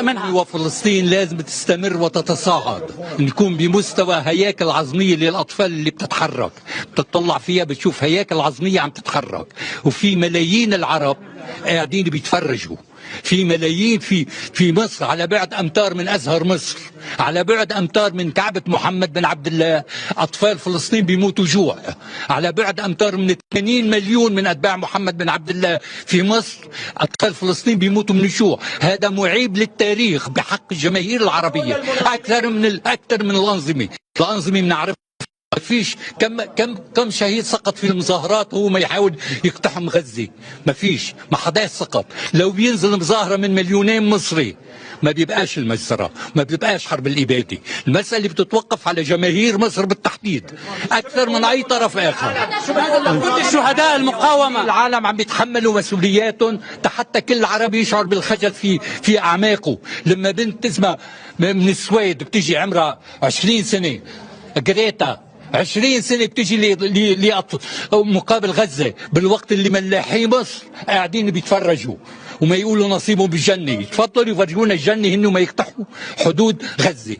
وفلسطين لازم تستمر وتتصاعد، نكون بمستوى هياكل عظمية للأطفال اللي بتتحرك، بتطلع فيها بتشوف هياكل عظمية عم تتحرك، وفي ملايين العرب قاعدين بيتفرجوا، في ملايين في مصر، على بعد أمتار من أزهر مصر، على بعد أمتار من كعبة محمد بن عبد الله، أطفال فلسطين بيموتوا جوع، على بعد أمتار من 80 مليون من أتباع محمد بن عبد الله في مصر، أطفال فلسطين بيموتوا من الجوع. هذا معيب للتاريخ بحق الجماهير العربية أكثر من الأنظمة بنعرف. ما فيش كم شهيد سقط في المظاهرات وهو ما يحاول يقتحم غزة؟ ما فيش، ما حدا سقط. لو بينزل مظاهرة من مليونين مصري ما بيبقاش المجزرة، ما بيبقاش حرب الإبادة. المسألة بتتوقف على جماهير مصر بالتحديد أكثر من أي طرف آخر. شهداء المقاومة العالم عم بيتحملوا مسؤولياتهم حتى كل عربي يشعر بالخجل في أعماقه. لما بنت اسمها من السويد بتيجي عمرها 20 سنة، جريتا 20 سنة بتيجي مقابل غزة، بالوقت اللي ملاحي مصر قاعدين بيتفرجوا وما يقولوا نصيبهم بالجنة. تفضلوا يفرجونا الجنة هن وما يقتحوا حدود غزة.